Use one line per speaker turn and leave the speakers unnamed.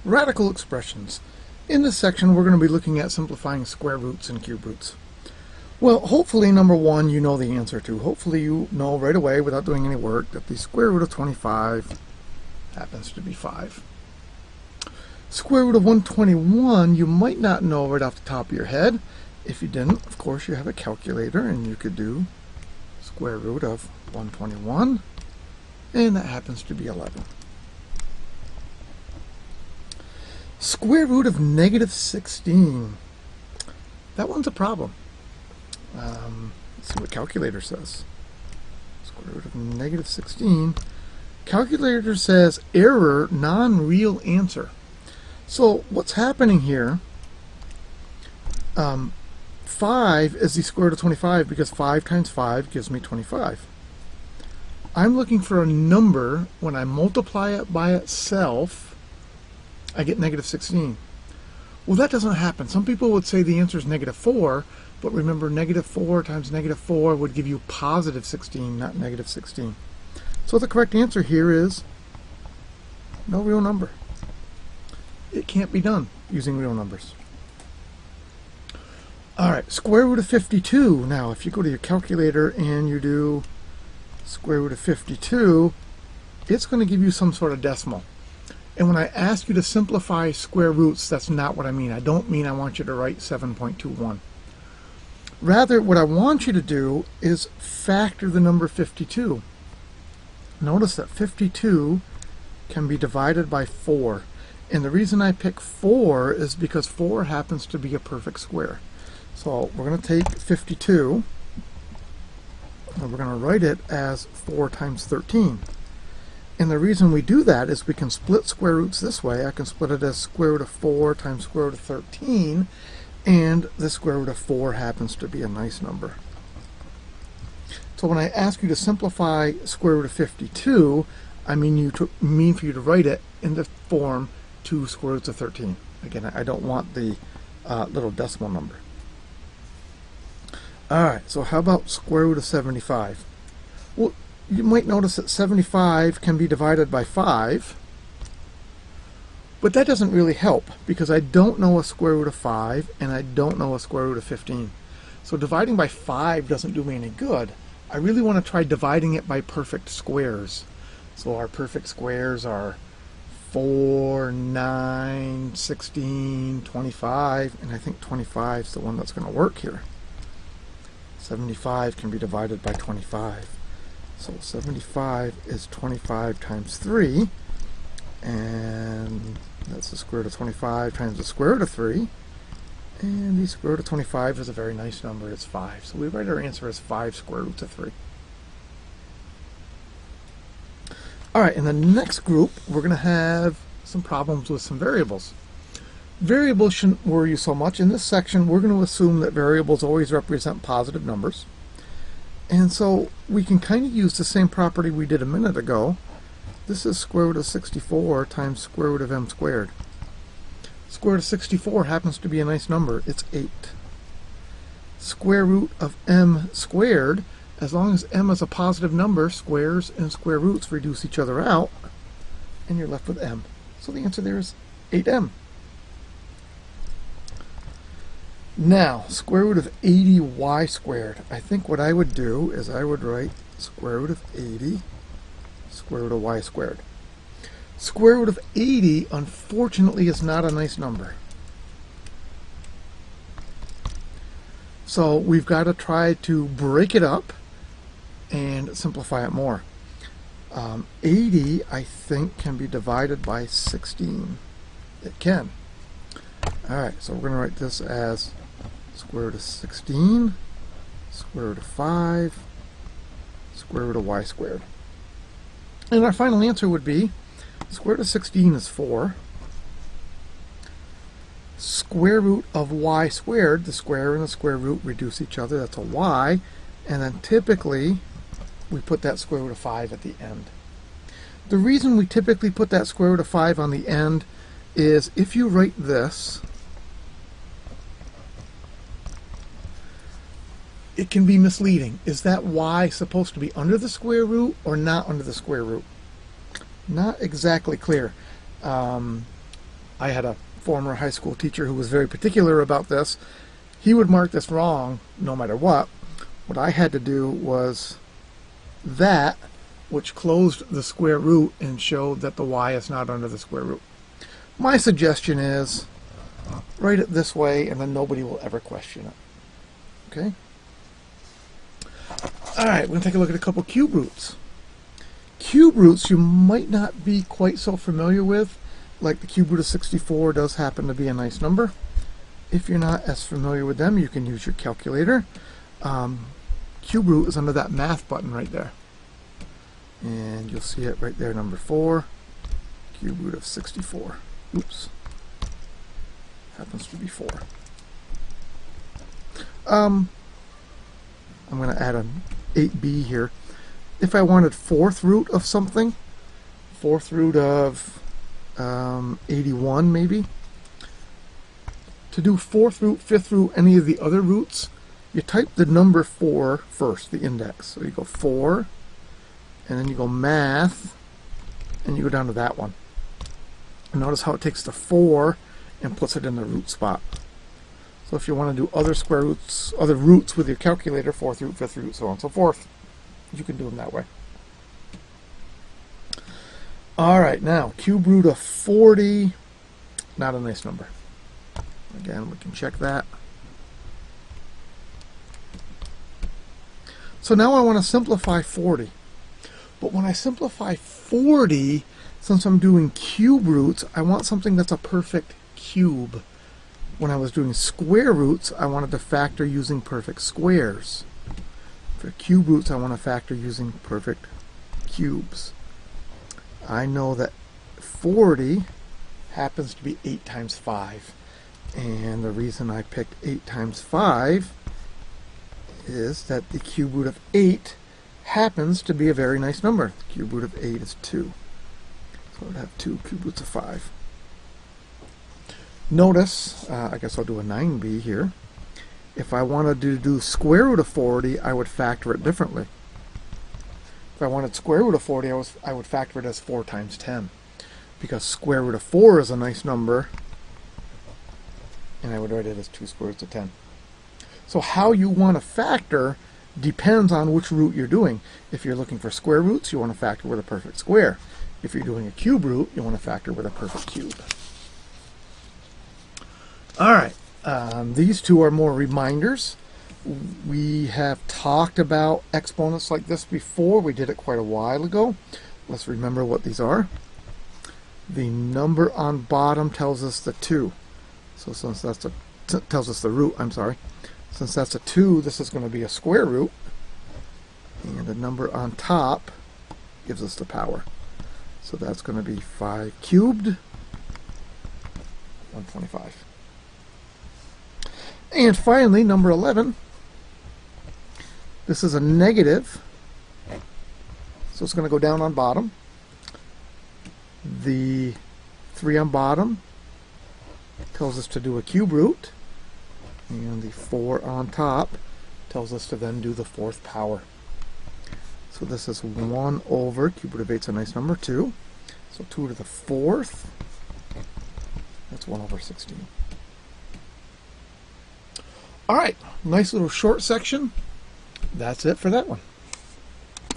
Radical expressions. In this section, we're going to be looking at simplifying square roots and cube roots. Well, hopefully, number one, you know the answer to. Hopefully, you know right away, without doing any work, that the square root of 25 happens to be 5. Square root of 121, you might not know right off the top of your head. If you didn't, of course, you have a calculator, and you could do square root of 121, and that happens to be 11. Square root of negative 16. That one's a problem. Let's see what calculator says. Square root of negative 16. Calculator says error, non-real answer. So what's happening here, 5 is the square root of 25 because 5 times 5 gives me 25. I'm looking for a number. When I multiply it by itself, I get negative 16. Well, that doesn't happen. Some people would say the answer is negative 4, but remember, negative 4 times negative 4 would give you positive 16, not negative 16. So the correct answer here is no real number. It can't be done using real numbers. All right, square root of 52. Now, if you go to your calculator and you do square root of 52, it's going to give you some sort of decimal. And when I ask you to simplify square roots, that's not what I mean. I don't mean I want you to write 7.21. Rather, what I want you to do is factor the number 52. Notice that 52 can be divided by 4. And the reason I pick 4 is because 4 happens to be a perfect square. So we're going to take 52, and we're going to write it as 4 times 13. And the reason we do that is we can split square roots this way. I can split it as square root of 4 times square root of 13, and the square root of 4 happens to be a nice number. So when I ask you to simplify square root of 52, I mean for you to write it in the form 2 square roots of 13. Again, I don't want the little decimal number. Alright, so how about square root of 75? Well, you might notice that 75 can be divided by 5, but that doesn't really help because I don't know a square root of 5 and I don't know a square root of 15. So dividing by 5 doesn't do me any good. I really want to try dividing it by perfect squares. So our perfect squares are 4, 9, 16, 25, and I think 25 is the one that's going to work here. 75 can be divided by 25. So 75 is 25 times 3, and that's the square root of 25 times the square root of 3, and the square root of 25 is a very nice number, it's 5. So we write our answer as 5 square roots of 3. Alright, in the next group, we're going to have some problems with some variables. Variables shouldn't worry you so much. In this section, we're going to assume that variables always represent positive numbers. And so we can kind of use the same property we did a minute ago. This is square root of 64 times square root of m squared. Square root of 64 happens to be a nice number. It's 8. Square root of m squared, as long as m is a positive number, squares and square roots reduce each other out, and you're left with m. So the answer there is 8m. Now, square root of 80y squared. I think what I would do is I would write square root of 80 square root of y squared. Square root of 80, unfortunately, is not a nice number. So we've got to try to break it up and simplify it more. 80, I think, can be divided by 16. It can. Alright, so we're going to write this as square root of 16, square root of 5, square root of y squared. And our final answer would be square root of 16 is 4. Square root of y squared, the square and the square root reduce each other, that's a y, and then typically we put that square root of 5 at the end. The reason we typically put that square root of 5 on the end is if you write this, it can be misleading. Is that y supposed to be under the square root or not under the square root? Not exactly clear. I had a former high school teacher who was very particular about this. He would mark this wrong no matter what. What I had to do was that, which closed the square root and showed that the y is not under the square root. My suggestion is write it this way, and then nobody will ever question it. Okay? All right, we're going to take a look at a couple cube roots. Cube roots you might not be quite so familiar with, like the cube root of 64 does happen to be a nice number. If you're not as familiar with them, you can use your calculator. Cube root is under that math button right there. And you'll see it right there, number 4, cube root of 64. Oops. Happens to be 4. I'm going to add an 8b here. If I wanted fourth root of something, fourth root of 81 maybe, to do fourth root, fifth root, any of the other roots, you type the number 4 first, the index. So you go 4, and then you go math, and you go down to that one. And notice how it takes the 4 and puts it in the root spot. So if you want to do other square roots, other roots with your calculator, fourth root, fifth root, so on and so forth, you can do them that way. All right, now cube root of 40, not a nice number. Again, we can check that. So now I want to simplify 40. But when I simplify 40, since I'm doing cube roots, I want something that's a perfect cube. When I was doing square roots, I wanted to factor using perfect squares. For cube roots, I want to factor using perfect cubes. I know that 40 happens to be 8 times 5. And the reason I picked 8 times 5 is that the cube root of 8 happens to be a very nice number. The cube root of 8 is 2. So I'd have 2 cube roots of 5. Notice, I guess I'll do a 9b here. If I wanted to do square root of 40, I would factor it differently. If I wanted square root of 40, I would factor it as 4 times 10. Because square root of 4 is a nice number, and I would write it as 2 square roots of 10. So how you want to factor depends on which root you're doing. If you're looking for square roots, you want to factor with a perfect square. If you're doing a cube root, you want to factor with a perfect cube. All right, these two are more reminders. We have talked about exponents like this before. We did it quite a while ago. Let's remember what these are. The number on bottom tells us the 2. So since that's tells us the root, I'm sorry. Since that's a 2, this is going to be a square root. And the number on top gives us the power. So that's going to be 5 cubed, 125. And finally, number 11. This is a negative, so it's going to go down on bottom. The 3 on bottom tells us to do a cube root, and the 4 on top tells us to then do the 4th power. So this is 1 over, cube root of 8 is a nice number, 2. So 2 to the 4th, that's 1 over 16. All right, nice little short section. That's it for that one.